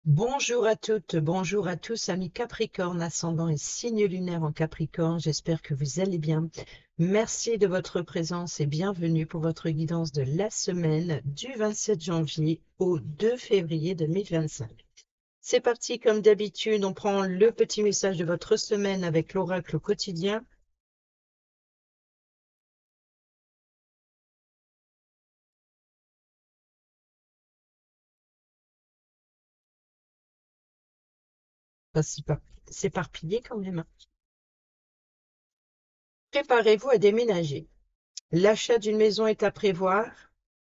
Bonjour à toutes, bonjour à tous, amis Capricorne, ascendant et signe lunaire en Capricorne. J'espère que vous allez bien. Merci de votre présence et bienvenue pour votre guidance de la semaine du 27 janvier au 2 février 2025. C'est parti, comme d'habitude, on prend le petit message de votre semaine avec l'oracle quotidien. Enfin, c'est pas s'éparpiller quand même. Préparez-vous à déménager. L'achat d'une maison est à prévoir.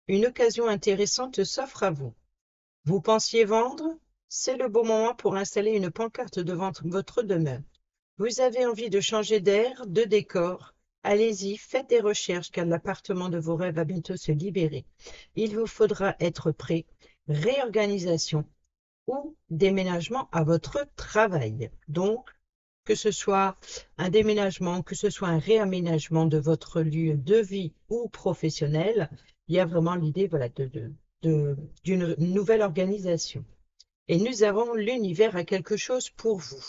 Une occasion intéressante s'offre à vous. Vous pensiez vendre? C'est le bon moment pour installer une pancarte devant votre demeure. Vous avez envie de changer d'air, de décor? Allez-y, faites des recherches car l'appartement de vos rêves va bientôt se libérer. Il vous faudra être prêt. Réorganisation ou déménagement à votre travail. Donc, que ce soit un déménagement, que ce soit un réaménagement de votre lieu de vie ou professionnel, il y a vraiment l'idée voilà, d'une nouvelle organisation. Et nous avons l'univers a quelque chose pour vous.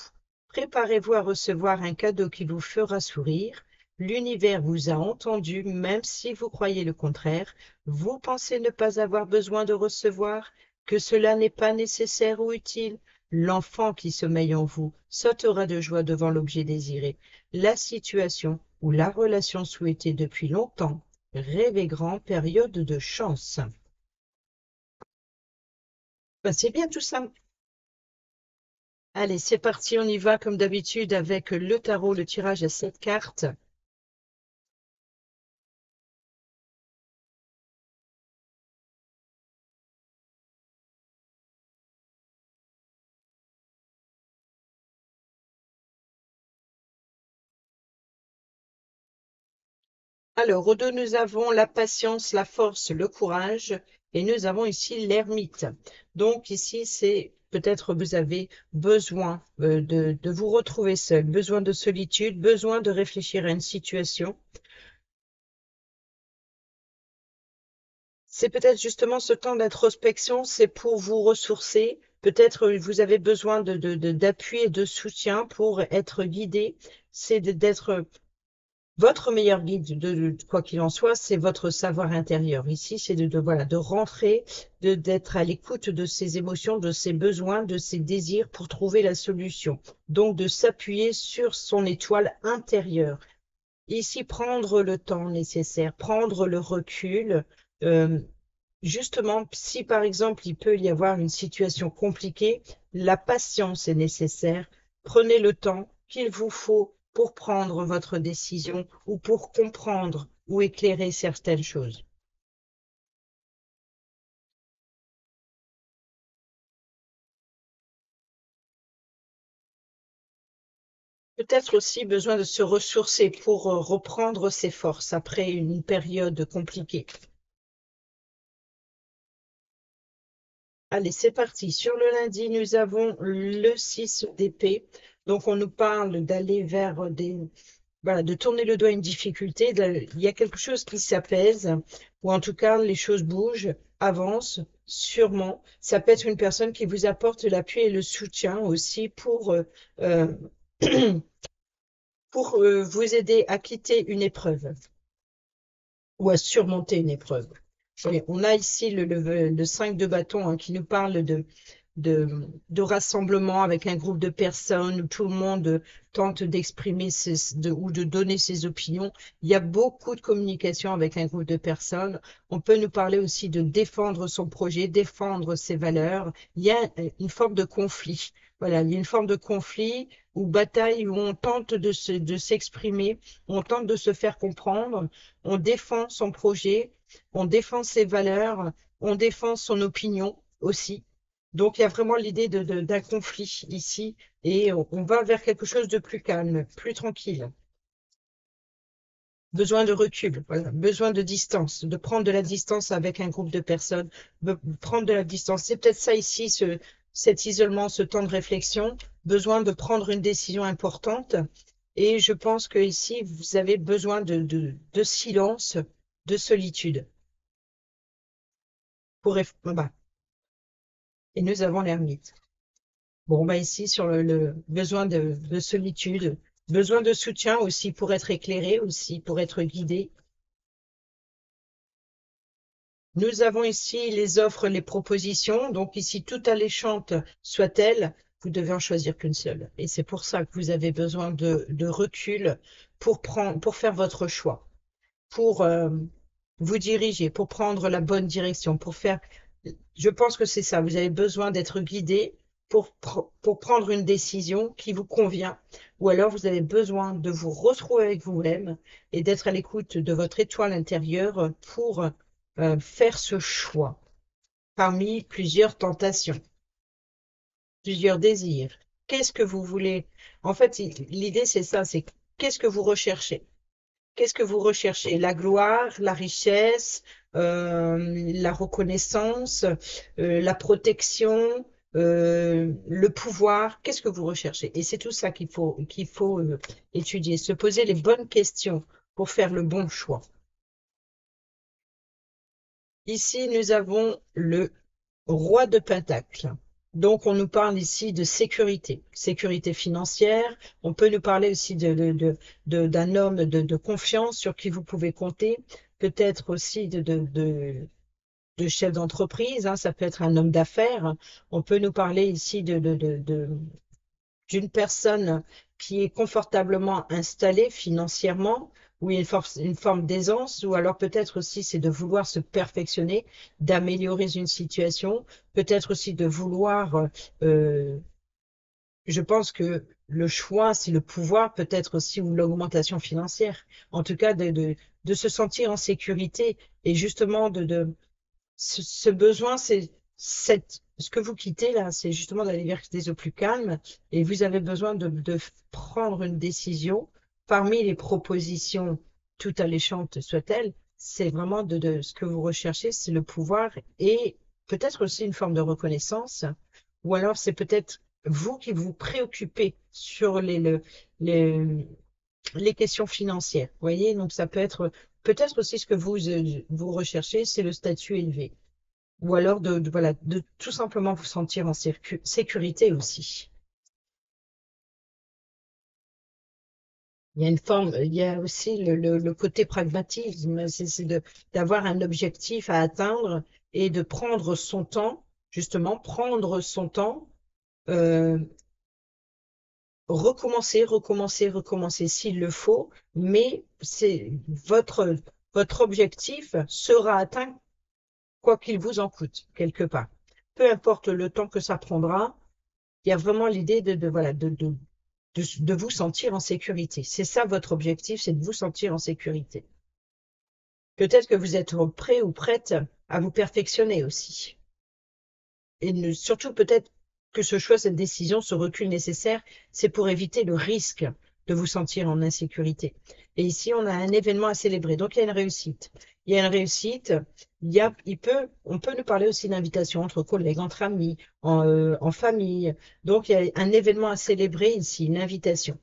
Préparez-vous à recevoir un cadeau qui vous fera sourire. L'univers vous a entendu, même si vous croyez le contraire. Vous pensez ne pas avoir besoin de recevoir, que cela n'est pas nécessaire ou utile. L'enfant qui sommeille en vous sautera de joie devant l'objet désiré. La situation ou la relation souhaitée depuis longtemps. Rêvez grand, période de chance. Ben, c'est bien tout ça. Allez, c'est parti, on y va comme d'habitude avec le tarot, le tirage à 7 cartes. Alors, au dos, nous avons la patience, la force, le courage, et nous avons ici l'ermite. Donc ici, c'est peut-être vous avez besoin de vous retrouver seul, besoin de solitude, besoin de réfléchir à une situation. C'est peut-être justement ce temps d'introspection, c'est pour vous ressourcer. Peut-être vous avez besoin d'appui et de soutien pour être guidé. C'est d'être votre meilleur guide, quoi qu'il en soit, c'est votre savoir intérieur. Ici, c'est voilà, de rentrer, d'être à l'écoute de ses émotions, de ses besoins, de ses désirs pour trouver la solution. Donc, de s'appuyer sur son étoile intérieure. Ici, prendre le temps nécessaire, prendre le recul. euh, Justement, si par exemple il peut y avoir une situation compliquée, la patience est nécessaire. Prenez le temps qu'il vous faut pour prendre votre décision ou pour comprendre ou éclairer certaines choses. Peut-être aussi besoin de se ressourcer pour reprendre ses forces après une période compliquée. Allez, c'est parti. Sur le lundi, nous avons le 6 d'épée. Donc, on nous parle d'aller vers voilà, de tourner le dos à une difficulté. Il y a quelque chose qui s'apaise, ou en tout cas, les choses bougent, avancent, sûrement. Ça peut être une personne qui vous apporte l'appui et le soutien aussi euh, pour vous aider à quitter une épreuve ou à surmonter une épreuve. Et on a ici le 5 de bâton hein, qui nous parle de rassemblement avec un groupe de personnes où tout le monde tente d'exprimer ou de donner ses opinions. Il y a beaucoup de communication avec un groupe de personnes. On peut nous parler aussi de défendre son projet, défendre ses valeurs. Il y a une forme de conflit. Voilà, il y a une forme de conflit ou bataille où on tente de s'exprimer, on tente de se faire comprendre, on défend son projet, on défend ses valeurs, on défend son opinion aussi. Donc, il y a vraiment l'idée d'un conflit ici et on va vers quelque chose de plus calme, plus tranquille. Besoin de recul, voilà, besoin de distance, de prendre de la distance avec un groupe de personnes, prendre de la distance. C'est peut-être ça ici, cet isolement, ce temps de réflexion, besoin de prendre une décision importante. Et je pense que ici, vous avez besoin de silence, de solitude. Voilà. Et nous avons l'ermite. Bon, bah ici, sur le besoin de solitude, besoin de soutien aussi pour être éclairé, aussi pour être guidé. Nous avons ici les offres, les propositions. Donc ici, tout alléchante soit-elle, vous devez en choisir qu'une seule. Et c'est pour ça que vous avez besoin de recul pour faire votre choix, pour vous diriger, pour prendre la bonne direction, pour faire. Je pense que c'est ça. Vous avez besoin d'être guidé pour prendre une décision qui vous convient, ou alors vous avez besoin de vous retrouver avec vous-même et d'être à l'écoute de votre étoile intérieure pour faire ce choix parmi plusieurs tentations, plusieurs désirs. Qu'est-ce que vous voulez? En fait, l'idée, c'est ça, c'est qu'est-ce que vous recherchez? Qu'est-ce que vous recherchez? La gloire, la richesse, la reconnaissance, la protection, le pouvoir. Qu'est-ce que vous recherchez? Et c'est tout ça qu'il faut étudier, se poser les bonnes questions pour faire le bon choix. Ici, nous avons le roi de Pentacle. Donc, on nous parle ici de sécurité, sécurité financière. On peut nous parler aussi d'un homme de confiance sur qui vous pouvez compter. Peut-être aussi de chef d'entreprise, hein, ça peut être un homme d'affaires. On peut nous parler ici d'une personne qui est confortablement installée financièrement, où il y a une forme d'aisance, ou alors peut-être aussi c'est de vouloir se perfectionner, d'améliorer une situation, peut-être aussi de vouloir, euh, je pense que le choix, c'est le pouvoir, peut-être aussi, ou l'augmentation financière. En tout cas, de se sentir en sécurité et justement ce besoin, ce que vous quittez là, c'est justement d'aller vers des eaux plus calmes et vous avez besoin de prendre une décision parmi les propositions, tout alléchantes soient-elles, c'est vraiment de ce que vous recherchez, c'est le pouvoir et peut-être aussi une forme de reconnaissance, ou alors c'est peut-être vous qui vous préoccupez sur les, les questions financières. Vous voyez, donc ça peut être peut-être aussi ce que vous recherchez, c'est le statut élevé. Ou alors voilà, de tout simplement vous sentir en sécurité aussi. Il y a aussi le côté pragmatisme, c'est d'avoir un objectif à atteindre et de prendre son temps, justement, prendre son temps, euh, recommencer, recommencer, recommencer s'il le faut, mais c'est votre objectif sera atteint quoi qu'il vous en coûte, quelque part. Peu importe le temps que ça prendra, il y a vraiment l'idée voilà, de vous sentir en sécurité. C'est ça votre objectif, c'est de vous sentir en sécurité. Peut-être que vous êtes prêt ou prête à vous perfectionner aussi. Et surtout peut-être que ce choix, cette décision, ce recul nécessaire, c'est pour éviter le risque de vous sentir en insécurité. Et ici, on a un événement à célébrer. Donc, il y a une réussite. Il y a une réussite. On peut nous parler aussi d'invitation entre collègues, entre amis, en famille. Donc, il y a un événement à célébrer ici, une invitation.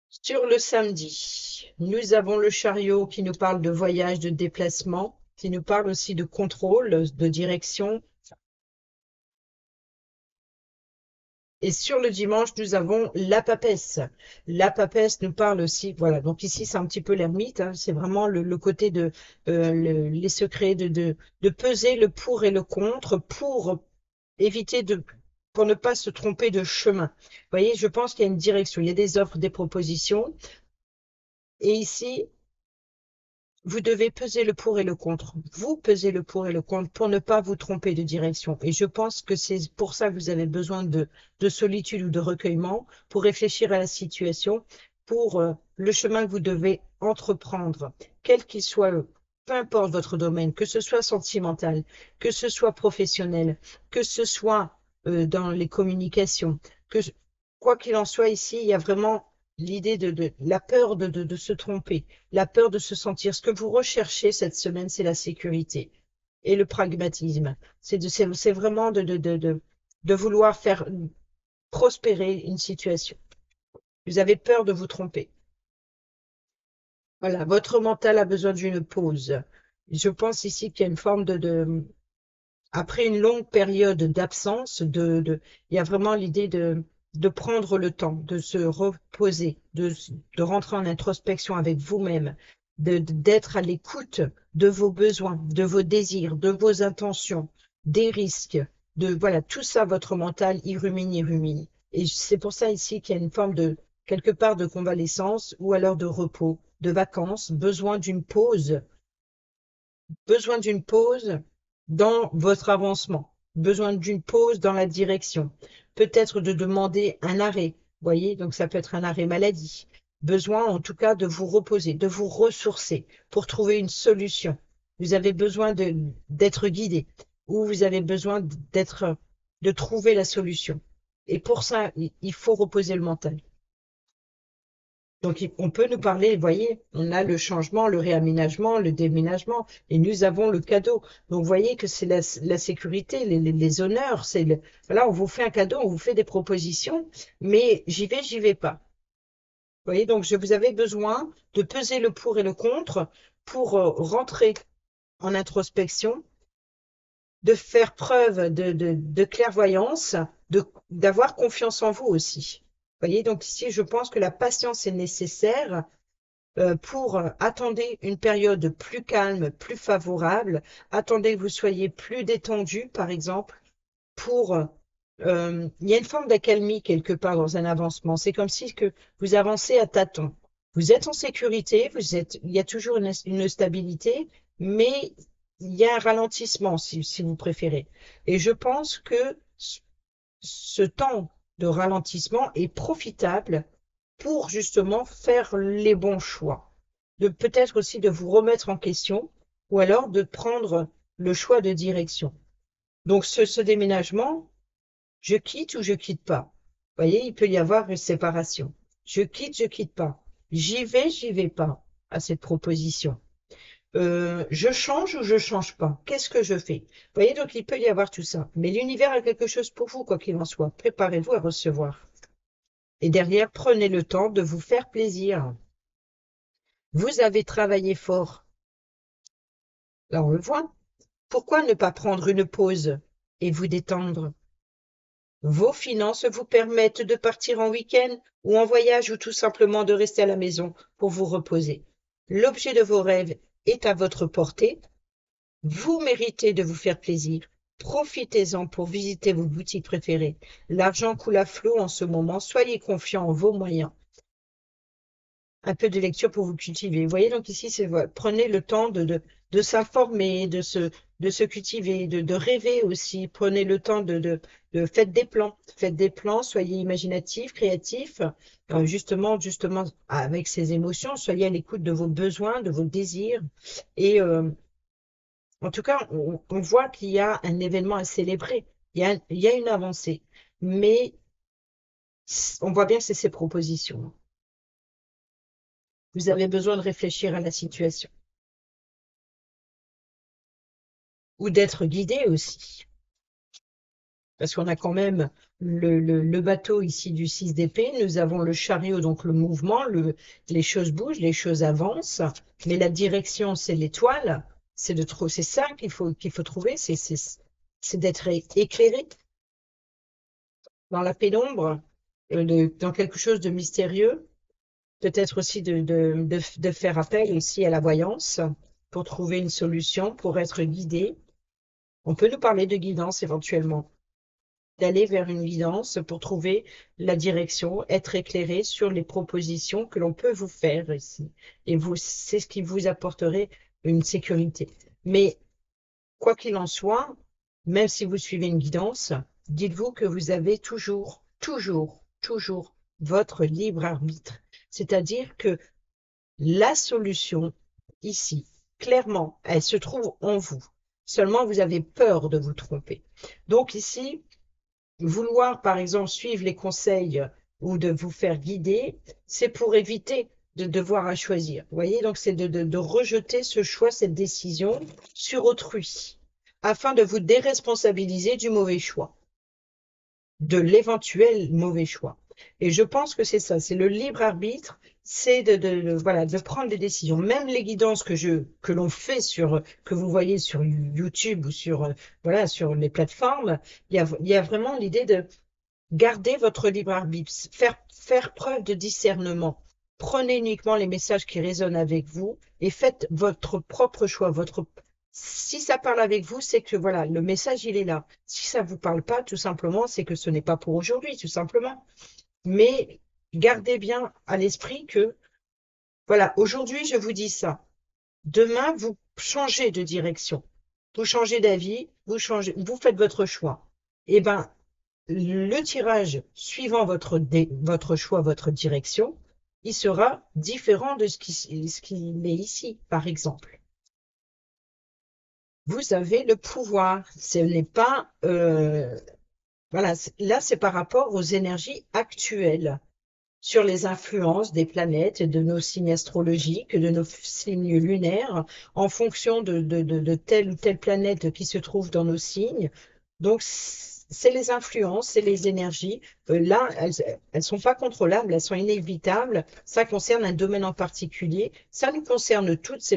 Sur le samedi, nous avons le chariot qui nous parle de voyage, de déplacement, qui nous parle aussi de contrôle, de direction. Et sur le dimanche, nous avons la papesse. La papesse nous parle aussi, voilà, donc ici c'est un petit peu l'ermite, hein, c'est vraiment le côté les secrets, de peser le pour et le contre pour éviter pour ne pas se tromper de chemin. Vous voyez, je pense qu'il y a une direction, il y a des offres, des propositions. Et ici, vous devez peser le pour et le contre. Vous pesez le pour et le contre pour ne pas vous tromper de direction. Et je pense que c'est pour ça que vous avez besoin de solitude ou de recueillement, pour réfléchir à la situation, pour le chemin que vous devez entreprendre, quel qu'il soit, peu importe votre domaine, que ce soit sentimental, que ce soit professionnel, que ce soit dans les communications, que quoi qu'il en soit ici, il y a vraiment l'idée de la peur de se tromper, la peur de se sentir. Ce que vous recherchez cette semaine, c'est la sécurité et le pragmatisme. C'est vraiment de vouloir faire prospérer une situation. Vous avez peur de vous tromper. Voilà, votre mental a besoin d'une pause. Je pense ici qu'il y a une forme après une longue période d'absence, il y a vraiment l'idée de prendre le temps, de se reposer, de rentrer en introspection avec vous-même, d'être à l'écoute de vos besoins, de vos désirs, de vos intentions, des risques, voilà, tout ça, votre mental, il rumine, il rumine. Et c'est pour ça ici qu'il y a une forme de, quelque part, de convalescence ou alors de repos, de vacances, besoin d'une pause dans votre avancement, besoin d'une pause dans la direction, peut-être de demander un arrêt, voyez, donc ça peut être un arrêt maladie, besoin en tout cas de vous reposer, de vous ressourcer pour trouver une solution. Vous avez besoin d'être guidé ou vous avez besoin de trouver la solution. Et pour ça, il faut reposer le mental. Donc, on peut nous parler, vous voyez, on a le changement, le réaménagement, le déménagement, et nous avons le cadeau. Donc, vous voyez que c'est la sécurité, les honneurs, voilà, on vous fait un cadeau, on vous fait des propositions, mais j'y vais pas. Vous voyez, donc vous avez besoin de peser le pour et le contre pour rentrer en introspection, de faire preuve de clairvoyance, d'avoir confiance en vous aussi. Vous voyez, donc ici, je pense que la patience est nécessaire pour attendez une période plus calme, plus favorable, attendez que vous soyez plus détendu, par exemple, pour il y a une forme d'accalmie quelque part dans un avancement. C'est comme si que vous avancez à tâtons. Vous êtes en sécurité, il y a toujours une stabilité, mais il y a un ralentissement, si vous préférez. Et je pense que ce temps de ralentissement est profitable pour justement faire les bons choix. De peut-être aussi de vous remettre en question ou alors de prendre le choix de direction. Donc ce déménagement, je quitte ou je quitte pas. Vous voyez, il peut y avoir une séparation. Je quitte pas. J'y vais pas à cette proposition. Je change ou je change pas. Qu'est-ce que je fais? Vous voyez, donc il peut y avoir tout ça. Mais l'univers a quelque chose pour vous, quoi qu'il en soit. Préparez-vous à recevoir. Et derrière, prenez le temps de vous faire plaisir. Vous avez travaillé fort. Là, on le voit. Pourquoi ne pas prendre une pause et vous détendre? Vos finances vous permettent de partir en week-end ou en voyage ou tout simplement de rester à la maison pour vous reposer. L'objet de vos rêves est à votre portée. Vous méritez de vous faire plaisir. Profitez-en pour visiter vos boutiques préférées. L'argent coule à flot en ce moment. Soyez confiants en vos moyens. Un peu de lecture pour vous cultiver. Vous voyez, donc ici, c'est voilà, prenez le temps de s'informer, de se cultiver, de rêver aussi. Prenez le temps faites des plans. Faites des plans, soyez imaginatifs, créatifs, justement, avec ces émotions, soyez à l'écoute de vos besoins, de vos désirs. Et en tout cas, on voit qu'il y a un événement à célébrer. Il y a une avancée. Mais on voit bien que c'est ces propositions. Vous avez besoin de réfléchir à la situation ou d'être guidé aussi. Parce qu'on a quand même le bateau ici du 6 d'épée, nous avons le chariot, donc le mouvement, les choses bougent, les choses avancent, mais la direction, c'est l'étoile, c'est ça qu'il faut trouver, c'est d'être éclairé dans la pénombre, dans quelque chose de mystérieux, peut-être aussi de faire appel aussi à la voyance pour trouver une solution, pour être guidé. On peut nous parler de guidance éventuellement, d'aller vers une guidance pour trouver la direction, être éclairé sur les propositions que l'on peut vous faire ici. Et vous, c'est ce qui vous apporterait une sécurité. Mais quoi qu'il en soit, même si vous suivez une guidance, dites-vous que vous avez toujours votre libre arbitre. C'est-à-dire que la solution, ici, clairement, elle se trouve en vous. Seulement, vous avez peur de vous tromper. Donc ici, vouloir, par exemple, suivre les conseils ou de vous faire guider, c'est pour éviter de devoir à choisir. Vous voyez, donc c'est de rejeter ce choix, cette décision sur autrui, afin de vous déresponsabiliser du mauvais choix, de l'éventuel mauvais choix. Et je pense que c'est ça, c'est le libre arbitre c'est voilà, de prendre des décisions. Même les guidances que l'on fait que vous voyez sur YouTube ou voilà, sur les plateformes, il y a vraiment l'idée de garder votre libre arbitre, faire preuve de discernement. Prenez uniquement les messages qui résonnent avec vous et faites votre propre choix. Si ça parle avec vous, c'est que voilà, le message, il est là. Si ça vous parle pas, tout simplement, c'est que ce n'est pas pour aujourd'hui, tout simplement. Mais gardez bien à l'esprit que, voilà, aujourd'hui, je vous dis ça. Demain, vous changez de direction. Vous changez d'avis, vous faites votre choix. Eh ben, le tirage suivant votre choix, votre direction, il sera différent de ce qu'il est ici, par exemple. Vous avez le pouvoir. Ce n'est pas, voilà, là c'est par rapport aux énergies actuelles, sur les influences des planètes, de nos signes astrologiques, de nos signes lunaires, en fonction de telle ou telle planète qui se trouve dans nos signes. Donc, c'est les influences, c'est les énergies. Là, elles sont pas contrôlables, elles sont inévitables. Ça concerne un domaine en particulier. Ça nous concerne toutes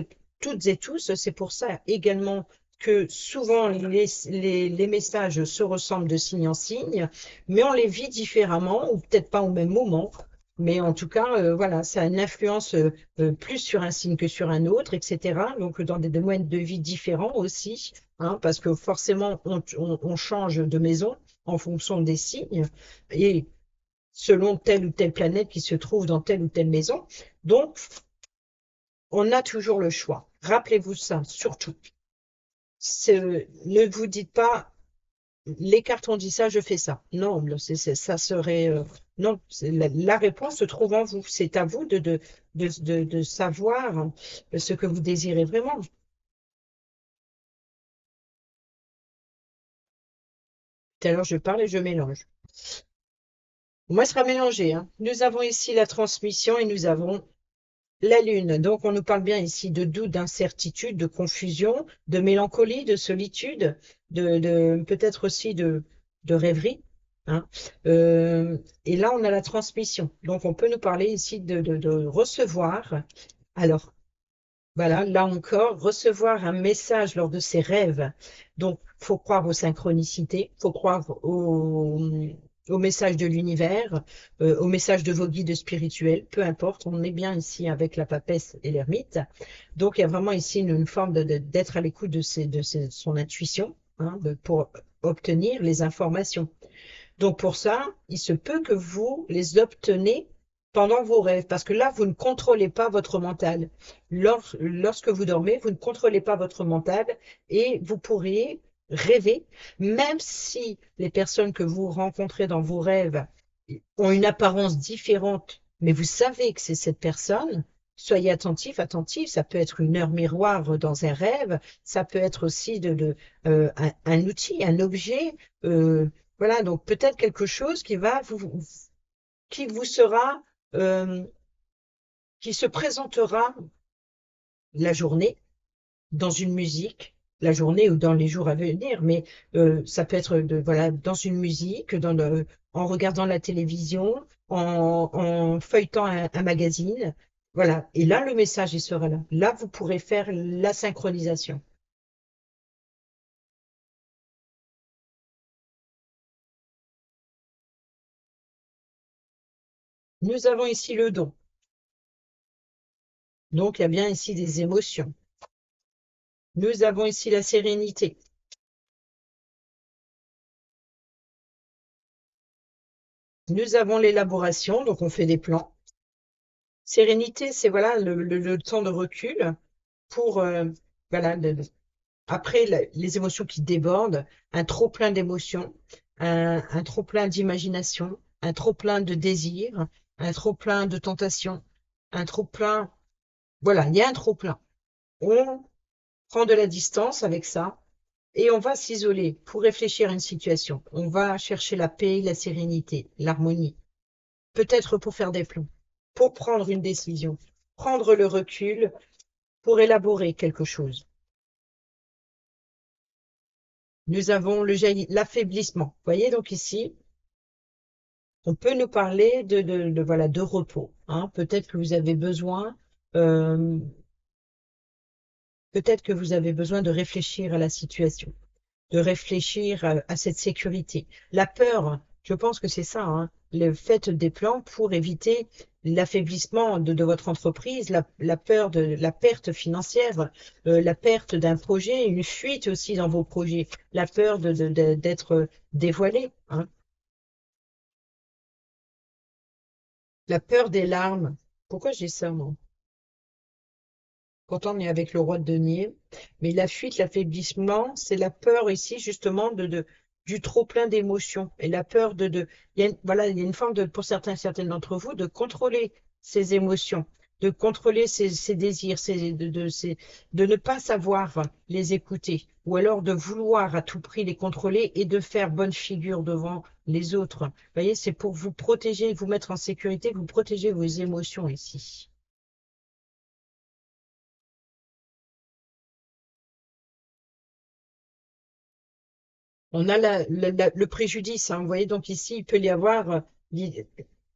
et tous. C'est pour ça également que souvent les messages se ressemblent de signe en signe, mais on les vit différemment, ou peut-être pas au même moment. Mais en tout cas, voilà, ça a une influence plus sur un signe que sur un autre, etc. Donc, dans des domaines de vie différents aussi, hein, parce que forcément, on change de maison en fonction des signes et selon telle ou telle planète qui se trouve dans telle ou telle maison. Donc, on a toujours le choix. Rappelez-vous ça, surtout. Ne vous dites pas, les cartes ont dit ça, je fais ça. Non, ça serait non. La réponse se trouve en vous. C'est à vous de savoir ce que vous désirez vraiment. Tout à l'heure, je parle et je mélange. Moi, ce sera mélangé, hein. Nous avons ici la transmission et nous avons la Lune. Donc, on nous parle bien ici de doute, d'incertitude, de confusion, de mélancolie, de solitude, peut-être aussi de rêverie, hein. Et là, on a la transmission. Donc, on peut nous parler ici de recevoir. Alors, voilà, là encore, recevoir un message lors de ses rêves. Donc, faut croire aux synchronicités, faut croire au message de l'univers, au message de vos guides spirituels, peu importe, on est bien ici avec la papesse et l'ermite. Donc, il y a vraiment ici une forme d'être à l'écoute son intuition, hein, pour obtenir les informations. Donc pour ça, il se peut que vous les obtenez pendant vos rêves, parce que là, vous ne contrôlez pas votre mental. Lorsque vous dormez, vous ne contrôlez pas votre mental et vous pourriez rêver, même si les personnes que vous rencontrez dans vos rêves ont une apparence différente, mais vous savez que c'est cette personne. Soyez attentif, attentif. Ça peut être une heure miroir dans un rêve, ça peut être aussi un outil, un objet. Voilà, donc peut-être quelque chose qui vous sera, euh, qui se présentera la journée dans une musique, la journée ou dans les jours à venir, mais ça peut être voilà, dans une musique, en regardant la télévision, en feuilletant un magazine. Voilà, et là, le message, il sera là. Là, vous pourrez faire la synchronisation. Nous avons ici le don. Donc, il y a bien ici des émotions. Nous avons ici la sérénité. Nous avons l'élaboration, donc on fait des plans. Sérénité, c'est voilà le temps de recul pour voilà après les émotions qui débordent, un trop plein d'émotions, un trop plein d'imagination, un trop plein de désirs, un trop plein de tentations, un trop plein, voilà, il y a un trop plein. On prend de la distance avec ça et on va s'isoler pour réfléchir à une situation. On va chercher la paix, la sérénité, l'harmonie. Peut-être pour faire des plans, pour prendre une décision, prendre le recul pour élaborer quelque chose. Nous avons l'affaiblissement. Vous voyez donc ici, On peut nous parler voilà, de repos, hein. Euh, peut-être que vous avez besoin de réfléchir à la situation, de réfléchir à cette sécurité. La peur, je pense que c'est ça, hein. Faites des plans pour éviter l'affaiblissement de votre entreprise, la peur de la perte financière, la perte d'un projet, une fuite aussi dans vos projets, la peur d'être dévoilé, hein. La peur des larmes. Pourquoi j'ai ça, moi? Quand on est avec le roi de denier. Mais la fuite, l'affaiblissement, c'est la peur ici, justement, du trop-plein d'émotions. Et la peur voilà, il y a une forme pour certaines d'entre vous, de contrôler ces émotions, de contrôler ces désirs, de ne pas savoir les écouter, ou alors de vouloir à tout prix les contrôler et de faire bonne figure devant les autres. Vous voyez, c'est pour vous protéger, vous mettre en sécurité, vous protéger vos émotions ici. On a le préjudice, hein. Vous voyez, donc ici, il peut y avoir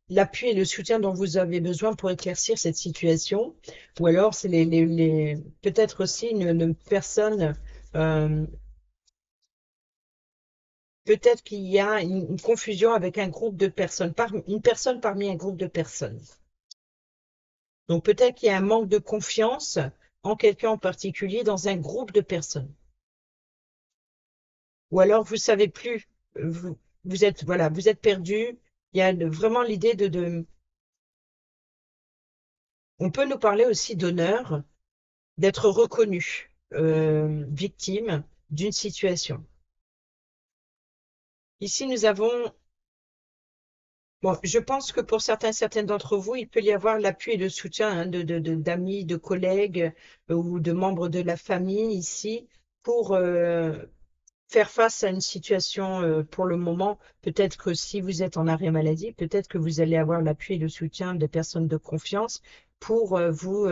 l'appui et le soutien dont vous avez besoin pour éclaircir cette situation. Ou alors, c'est peut-être aussi une personne, euh, peut-être qu'il y a une confusion avec un groupe de personnes, une personne parmi un groupe de personnes. Donc peut-être qu'il y a un manque de confiance en quelqu'un en particulier dans un groupe de personnes. Ou alors vous savez plus, vous êtes voilà, vous êtes perdu. Il y a vraiment l'idée on peut nous parler aussi d'honneur, d'être reconnu, victime d'une situation. Ici, nous avons, bon, je pense que pour certaines d'entre vous, il peut y avoir l'appui et le soutien, hein, d'amis, de collègues ou de membres de la famille ici pour faire face à une situation pour le moment. Peut-être que si vous êtes en arrêt maladie, peut-être que vous allez avoir l'appui et le soutien des personnes de confiance pour vous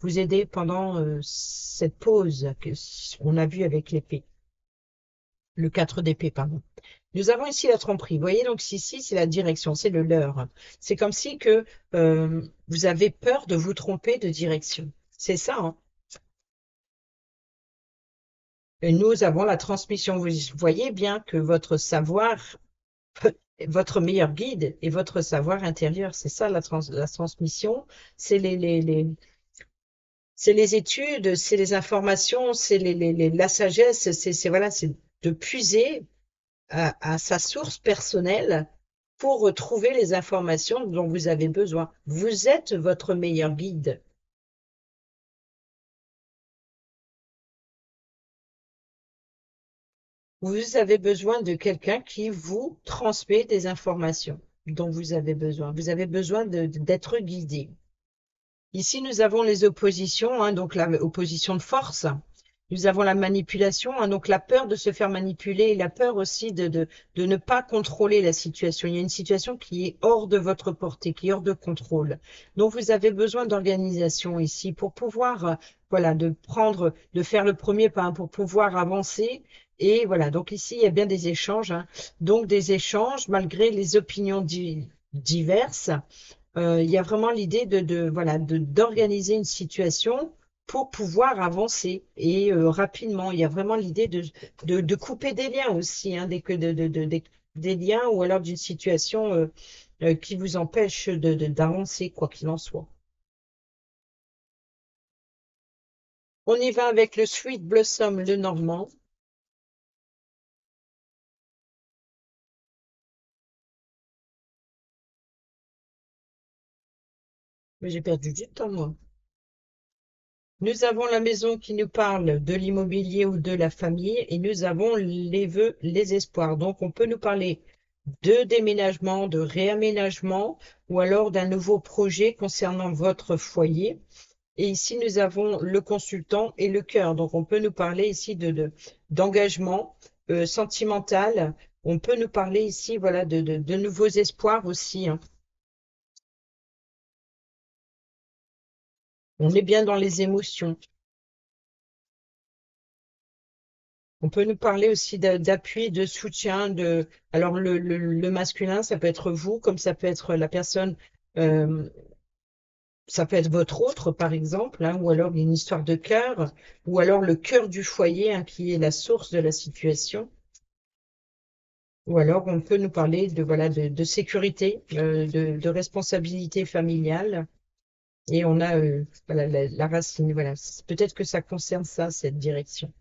aider pendant cette pause que on a vue avec l'épée, le 4 d'épée, pardon. Nous avons ici la tromperie. Vous voyez, donc ici, c'est la direction, c'est le leurre. C'est comme si que vous avez peur de vous tromper de direction. C'est ça, hein. Et nous avons la transmission. Vous voyez bien que votre savoir votre meilleur guide est votre savoir intérieur. C'est ça la transmission. C'est c'est les études, c'est les informations, c'est la sagesse. Voilà, c'est de puiser à sa source personnelle pour retrouver les informations dont vous avez besoin. Vous êtes votre meilleur guide. Vous avez besoin de quelqu'un qui vous transmet des informations dont vous avez besoin. Vous avez besoin d'être guidé. Ici, nous avons les oppositions, hein, donc la opposition de force. Nous avons la manipulation, hein, donc la peur de se faire manipuler et la peur aussi de ne pas contrôler la situation. Il y a une situation qui est hors de votre portée, qui est hors de contrôle. Donc, vous avez besoin d'organisation ici pour pouvoir, voilà, de faire le premier pas, hein, pour pouvoir avancer. Et voilà, donc ici, il y a bien des échanges, hein. Donc, des échanges malgré les opinions diverses. Il y a vraiment l'idée voilà, d'organiser une situation pour pouvoir avancer et rapidement. Il y a vraiment l'idée de couper des liens aussi, hein, des liens ou alors d'une situation qui vous empêche d'avancer, quoi qu'il en soit. On y va avec le Sweet Blossom, le Normand. Mais j'ai perdu du temps, moi. Nous avons la maison qui nous parle de l'immobilier ou de la famille et nous avons les vœux, les espoirs. Donc, on peut nous parler de déménagement, de réaménagement ou alors d'un nouveau projet concernant votre foyer. Et ici, nous avons le consultant et le cœur. Donc, on peut nous parler ici d'engagement sentimental. On peut nous parler ici, voilà, de nouveaux espoirs aussi, hein. On est bien dans les émotions. On peut nous parler aussi d'appui, de soutien, alors le masculin, ça peut être vous, comme ça peut être la personne, euh, ça peut être votre autre, par exemple, hein, ou alors une histoire de cœur, ou alors le cœur du foyer, hein, qui est la source de la situation. Ou alors on peut nous parler de voilà de sécurité, de responsabilité familiale. Et on a voilà, la racine. Voilà. Peut-être que ça concerne ça, cette direction.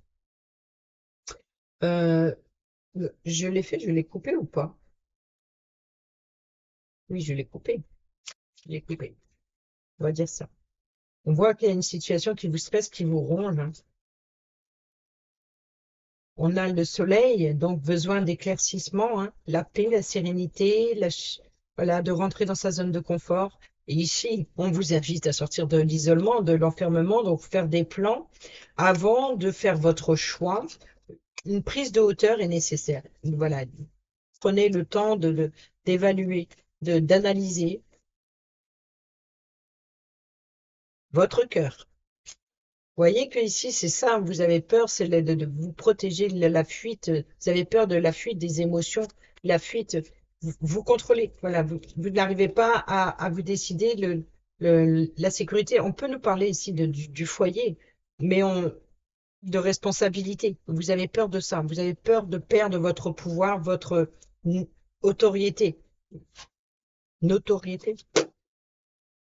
Euh, je l'ai fait, je l'ai coupé ou pas? Oui, je l'ai coupé. Je l'ai coupé. On va dire ça. On voit qu'il y a une situation qui vous stresse, qui vous ronge, hein. On a le soleil, donc besoin d'éclaircissement, hein, la paix, la sérénité, voilà, de rentrer dans sa zone de confort. Et ici, on vous invite à sortir de l'isolement, de l'enfermement, donc faire des plans avant de faire votre choix. Une prise de hauteur est nécessaire. Voilà, prenez le temps d'évaluer, d'analyser votre cœur. Voyez que ici, c'est ça, vous avez peur, c'est de vous protéger de la fuite, vous avez peur de la fuite des émotions, la fuite, vous contrôlez, voilà, vous n'arrivez pas à vous décider la sécurité. On peut nous parler ici du foyer, mais de responsabilité. Vous avez peur de ça, vous avez peur de perdre votre pouvoir, votre autorité, notoriété.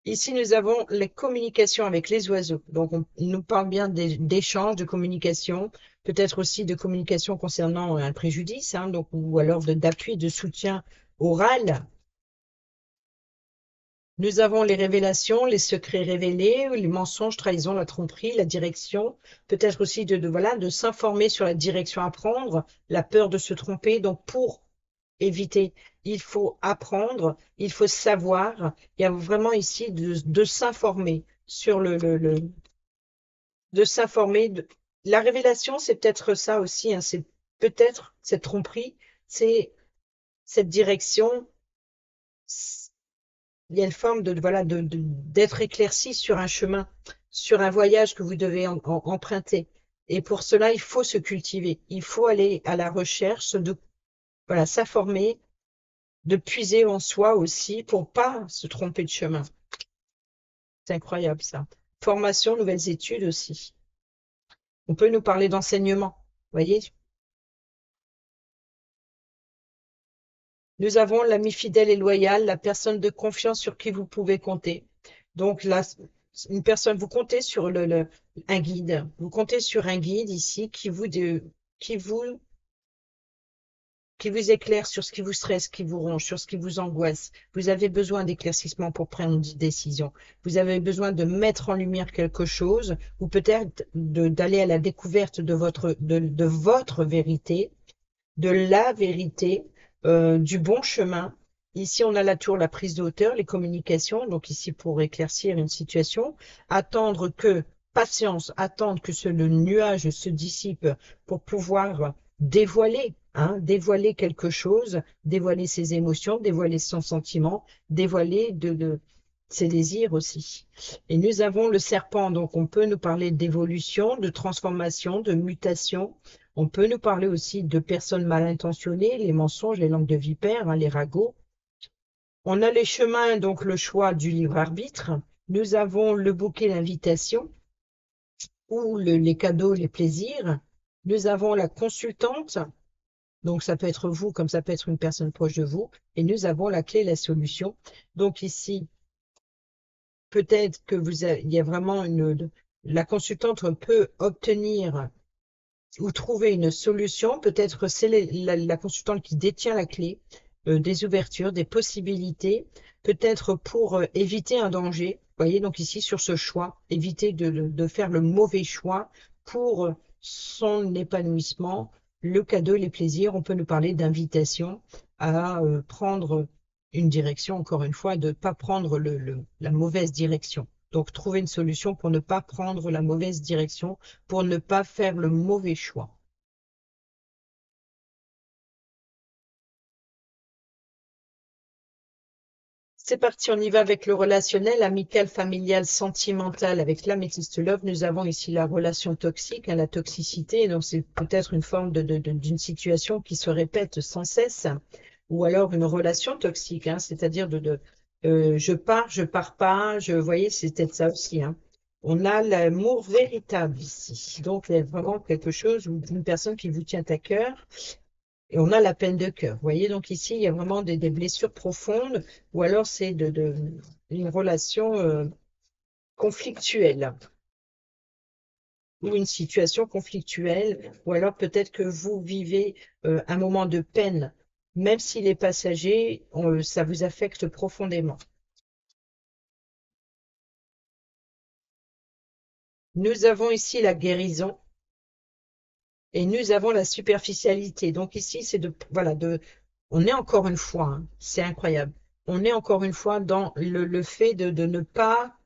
Ici, nous avons les communications avec les oiseaux. Donc, on nous parle bien d'échanges, de communication, peut-être aussi de communication concernant un préjudice, hein, donc, ou alors d'appui, de soutien oral. Nous avons les révélations, les secrets révélés, les mensonges, trahisons, la tromperie, la direction, peut-être aussi voilà, de s'informer sur la direction à prendre, la peur de se tromper. Donc, pour éviter, il faut apprendre, il faut savoir. Il y a vraiment ici de s'informer sur de s'informer. La révélation, c'est peut-être ça aussi, hein, c'est peut-être cette tromperie, c'est cette direction. Il y a une forme de voilà d'être éclairci sur un chemin, sur un voyage que vous devez emprunter. Et pour cela, il faut se cultiver. Il faut aller à la recherche de voilà s'informer, de puiser en soi aussi pour pas se tromper de chemin. C'est incroyable ça. Formation, nouvelles études aussi. On peut nous parler d'enseignement. Voyez, nous avons l'ami fidèle et loyal, la personne de confiance sur qui vous pouvez compter. Donc là, une personne, vous comptez sur un guide. Vous comptez sur un guide ici qui vous qui vous éclaire sur ce qui vous stresse, qui vous ronge, sur ce qui vous angoisse. Vous avez besoin d'éclaircissement pour prendre une décision. Vous avez besoin de mettre en lumière quelque chose, ou peut-être d'aller à la découverte de votre vérité, de la vérité, du bon chemin. Ici, on a la tour, la prise de hauteur, les communications. Donc ici, pour éclaircir une situation, attendre que, patience, attendre que le nuage se dissipe pour pouvoir dévoiler, hein, dévoiler quelque chose, dévoiler ses émotions, dévoiler son sentiment, dévoiler ses désirs aussi. Et nous avons le serpent, donc on peut nous parler d'évolution, de transformation, de mutation. On peut nous parler aussi de personnes mal intentionnées, les mensonges, les langues de vipère, hein, les ragots. On a les chemins, donc le choix du libre arbitre. Nous avons le bouquet d'invitation ou les cadeaux, les plaisirs. Nous avons la consultante, donc ça peut être vous comme ça peut être une personne proche de vous. Et nous avons la clé, la solution. Donc ici, peut-être que il y a vraiment la consultante peut obtenir ou trouver une solution. Peut-être c'est la consultante qui détient la clé des ouvertures, des possibilités, peut-être pour éviter un danger. Vous voyez, donc ici sur ce choix, éviter de faire le mauvais choix pour son épanouissement, le cadeau, les plaisirs. On peut nous parler d'invitation à prendre une direction, encore une fois, de ne pas prendre la mauvaise direction. Donc, trouver une solution pour ne pas prendre la mauvaise direction, pour ne pas faire le mauvais choix. C'est parti, on y va avec le relationnel, amical, familial, sentimental. Avec l'améthyste love, nous avons ici la relation toxique, hein, la toxicité. Donc, c'est peut-être une forme d'une situation qui se répète sans cesse, ou alors une relation toxique, hein, c'est-à-dire je pars pas. Vous voyez, c'est peut-être ça aussi, hein. On a l'amour véritable ici. Donc, il y a vraiment quelque chose ou une personne qui vous tient à cœur. Et on a la peine de cœur. Vous voyez, donc ici, il y a vraiment des blessures profondes, ou alors c'est une relation conflictuelle, ou une situation conflictuelle, ou alors peut-être que vous vivez un moment de peine, même s'il est passager, ça vous affecte profondément. Nous avons ici la guérison et nous avons la superficialité. Donc ici, c'est voilà, on est encore une fois, hein, c'est incroyable. On est encore une fois dans le fait de ne pas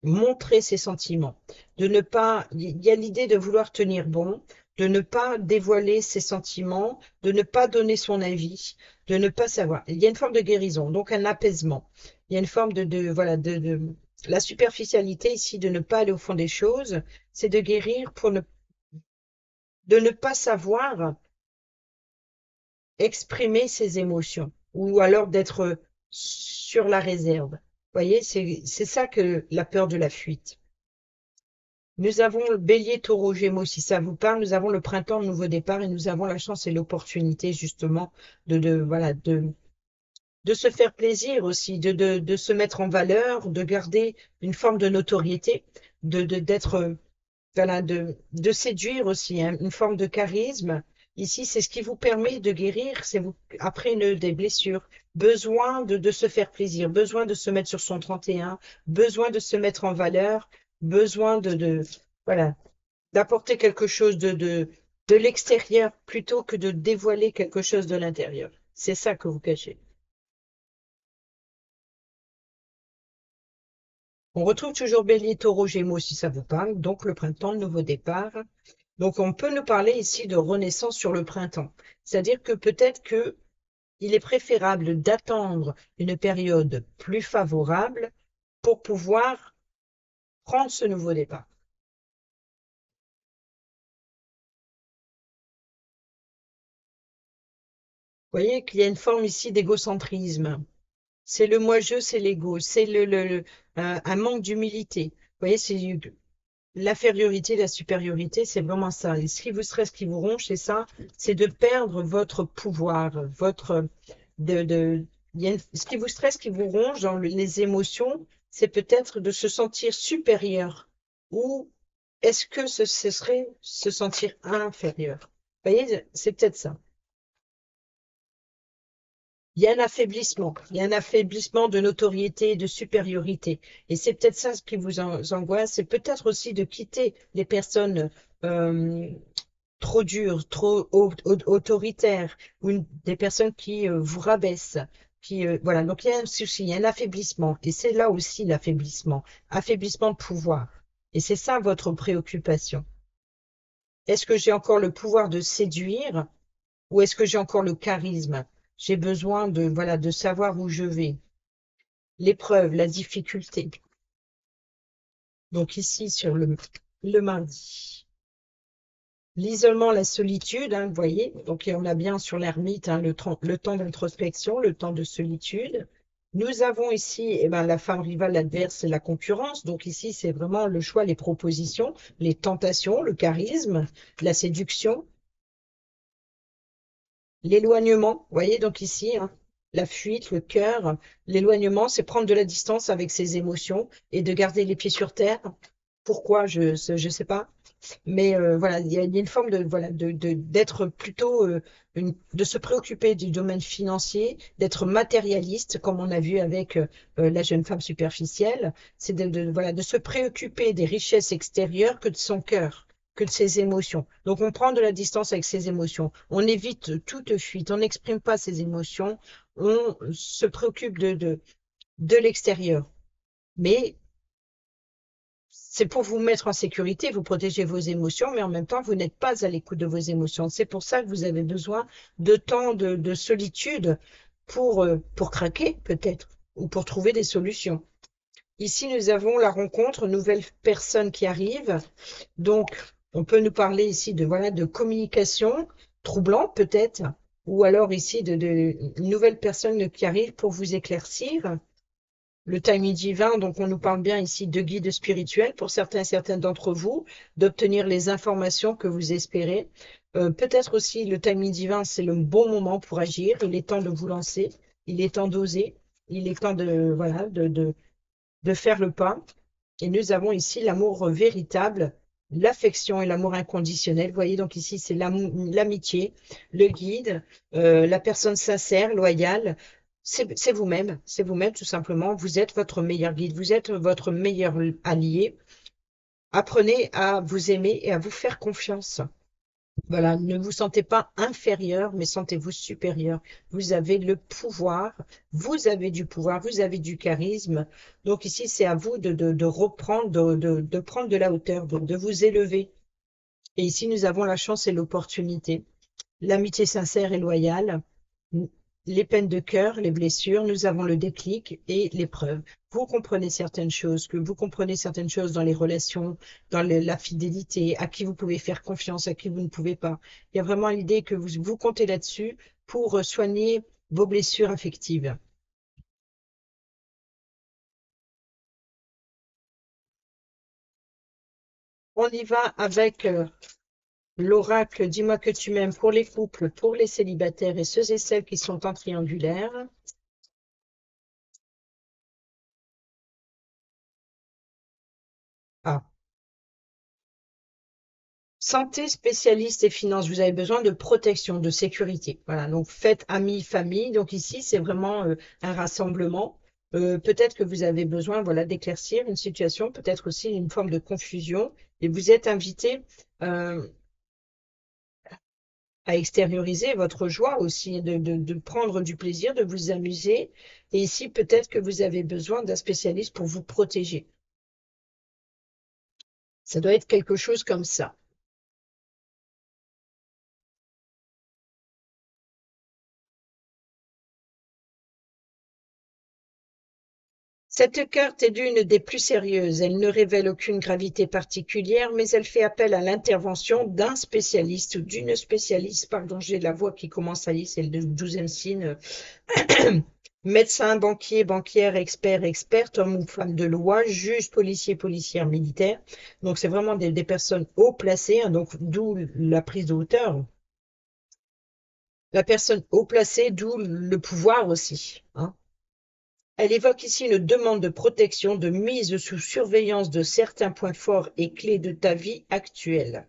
montrer ses sentiments, de ne pas, il y a l'idée de vouloir tenir bon, de ne pas dévoiler ses sentiments, de ne pas donner son avis, de ne pas savoir. Il y a une forme de guérison, donc un apaisement. Il y a une forme voilà, la superficialité ici, de ne pas aller au fond des choses, c'est de guérir de ne pas savoir exprimer ses émotions, ou alors d'être sur la réserve. Vous voyez, c'est ça que la peur de la fuite. Nous avons le bélier, taureau, gémeaux, si ça vous parle. Nous avons le printemps, le nouveau départ, et nous avons la chance et l'opportunité, justement, voilà, de se faire plaisir aussi, de se mettre en valeur, de garder une forme de notoriété, d'être, voilà, de séduire aussi, hein, une forme de charisme. Ici, c'est ce qui vous permet de guérir, c'est vous, après des blessures, besoin de se faire plaisir, besoin de se mettre sur son 31, besoin de se mettre en valeur, besoin voilà, d'apporter quelque chose de l'extérieur plutôt que de dévoiler quelque chose de l'intérieur. C'est ça que vous cachez. On retrouve toujours Bélier, Taureau, Gémeaux si ça vous parle, donc le printemps, le nouveau départ. Donc on peut nous parler ici de renaissance sur le printemps. C'est-à-dire que peut-être que il est préférable d'attendre une période plus favorable pour pouvoir prendre ce nouveau départ. Vous voyez qu'il y a une forme ici d'égocentrisme. C'est le moi-je, c'est l'ego, c'est un manque d'humilité. Vous voyez, c'est l'infériorité, la supériorité, c'est vraiment ça. Et ce qui vous stresse, ce qui vous ronge, c'est ça, c'est de perdre votre pouvoir, il y a ce qui vous stresse, ce qui vous ronge dans les émotions, c'est peut-être de se sentir supérieur. Ou est-ce que ce serait se sentir inférieur? Vous voyez, c'est peut-être ça. Il y a un affaiblissement de notoriété, de supériorité. Et c'est peut-être ça ce qui vous angoisse. C'est peut-être aussi de quitter les personnes euh, trop dures, trop autoritaires, ou des personnes qui vous rabaissent. Voilà, donc il y a un souci, il y a un affaiblissement. Et c'est là aussi l'affaiblissement, affaiblissement de pouvoir. Et c'est ça votre préoccupation. Est-ce que j'ai encore le pouvoir de séduire ou est-ce que j'ai encore le charisme? J'ai besoin voilà, de savoir où je vais. L'épreuve, la difficulté. Donc ici, sur le mardi. L'isolement, la solitude, hein, vous voyez. Donc on a bien sur l'ermite, hein, le temps d'introspection, le temps de solitude. Nous avons ici eh ben, la femme rivale, l'adverse, c'est la concurrence. Donc ici, c'est vraiment le choix, les propositions, les tentations, le charisme, la séduction. L'éloignement, vous voyez donc ici, hein, la fuite, le cœur, l'éloignement, c'est prendre de la distance avec ses émotions et de garder les pieds sur terre. Pourquoi, je sais pas. Mais voilà, il y a une forme de voilà d'être plutôt de se préoccuper du domaine financier, d'être matérialiste, comme on a vu avec la jeune femme superficielle, c'est voilà de se préoccuper des richesses extérieures que de son cœur, que de ses émotions. Donc on prend de la distance avec ses émotions, on évite toute fuite, on n'exprime pas ses émotions, on se préoccupe de l'extérieur. Mais c'est pour vous mettre en sécurité, vous protéger vos émotions, mais en même temps, vous n'êtes pas à l'écoute de vos émotions. C'est pour ça que vous avez besoin de temps de solitude pour craquer, peut-être. ou pour trouver des solutions. Ici, nous avons la rencontre, nouvelle personne qui arrive. Donc, on peut nous parler ici de, voilà, de communication troublante peut-être, ou alors ici de nouvelles personnes qui arrivent pour vous éclaircir. Le timing divin, donc on nous parle bien ici de guide spirituel pour certains et certaines d'entre vous, d'obtenir les informations que vous espérez. Peut-être aussi le timing divin, c'est le bon moment pour agir. Il est temps de vous lancer, il est temps d'oser, il est temps de, voilà, de faire le pas. Et nous avons ici l'amour véritable, l'affection et l'amour inconditionnel. Vous voyez, donc ici, c'est l'amitié, le guide, la personne sincère, loyale. C'est vous-même tout simplement. Vous êtes votre meilleur guide, vous êtes votre meilleur allié. Apprenez à vous aimer et à vous faire confiance. Voilà, ne vous sentez pas inférieur, mais sentez-vous supérieur. Vous avez le pouvoir, vous avez du pouvoir, vous avez du charisme. Donc ici, c'est à vous de reprendre, de prendre de la hauteur, de vous élever. Et ici, nous avons la chance et l'opportunité. L'amitié sincère et loyale, les peines de cœur, les blessures, nous avons le déclic et l'épreuve. Vous comprenez certaines choses, que vous comprenez certaines choses dans les relations, dans la fidélité, à qui vous pouvez faire confiance, à qui vous ne pouvez pas. Il y a vraiment l'idée que vous comptez là-dessus pour soigner vos blessures affectives. On y va avec l'oracle Dis-moi que tu m'aimes pour les couples, pour les célibataires et ceux et celles qui sont en triangulaire. Ah, santé, spécialiste et finances, vous avez besoin de protection, de sécurité. Voilà, donc faites amis, famille. Donc ici, c'est vraiment un rassemblement. Peut-être que vous avez besoin, voilà, d'éclaircir une situation, peut-être aussi une forme de confusion. Et vous êtes invité euh, à extérioriser votre joie aussi, de prendre du plaisir, de vous amuser. Et ici, peut-être que vous avez besoin d'un spécialiste pour vous protéger. Ça doit être quelque chose comme ça. Cette carte est l'une des plus sérieuses. Elle ne révèle aucune gravité particulière, mais elle fait appel à l'intervention d'un spécialiste ou d'une spécialiste. Pardon, j'ai la voix qui commence à y, c'est le 12e signe. Médecin, banquier, banquière, expert, experte, homme ou femme de loi, juge, policier, policière, militaire. Donc c'est vraiment des personnes haut placées, hein, donc d'où la prise de hauteur. La personne haut placée, d'où le pouvoir aussi, hein. Elle évoque ici une demande de protection, de mise sous surveillance de certains points forts et clés de ta vie actuelle.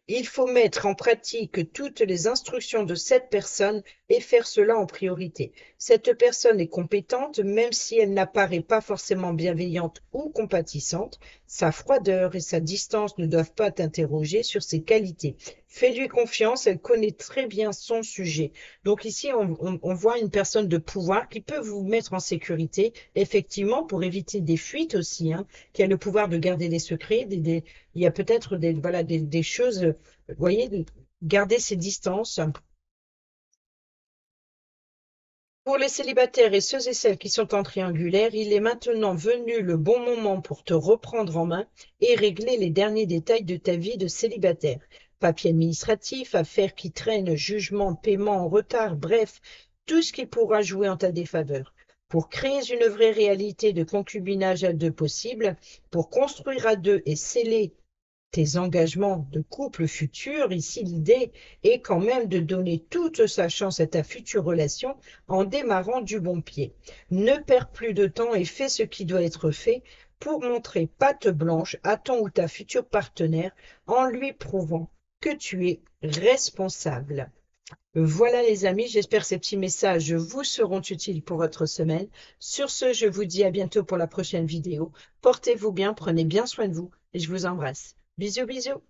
Il faut mettre en pratique toutes les instructions de cette personne et faire cela en priorité. Cette personne est compétente, même si elle n'apparaît pas forcément bienveillante ou compatissante. Sa froideur et sa distance ne doivent pas t'interroger sur ses qualités. Fais-lui confiance, elle connaît très bien son sujet. Donc ici, on voit une personne de pouvoir qui peut vous mettre en sécurité, effectivement, pour éviter des fuites aussi, hein, qui a le pouvoir de garder des secrets, il y a peut-être des, voilà, des choses, vous voyez, de garder ses distances. Pour les célibataires et ceux et celles qui sont en triangulaire, il est maintenant venu le bon moment pour te reprendre en main et régler les derniers détails de ta vie de célibataire. Papiers administratifs, affaires qui traînent, jugements, paiements en retard, bref, tout ce qui pourra jouer en ta défaveur. Pour créer une vraie réalité de concubinage à deux possible, pour construire à deux et sceller tes engagements de couple futur, ici l'idée est quand même de donner toute sa chance à ta future relation en démarrant du bon pied. Ne perds plus de temps et fais ce qui doit être fait pour montrer patte blanche à ton ou ta future partenaire en lui prouvant que tu es responsable. Voilà les amis, j'espère que ces petits messages vous seront utiles pour votre semaine. Sur ce, je vous dis à bientôt pour la prochaine vidéo. Portez-vous bien, prenez bien soin de vous et je vous embrasse. Bisous, bisous.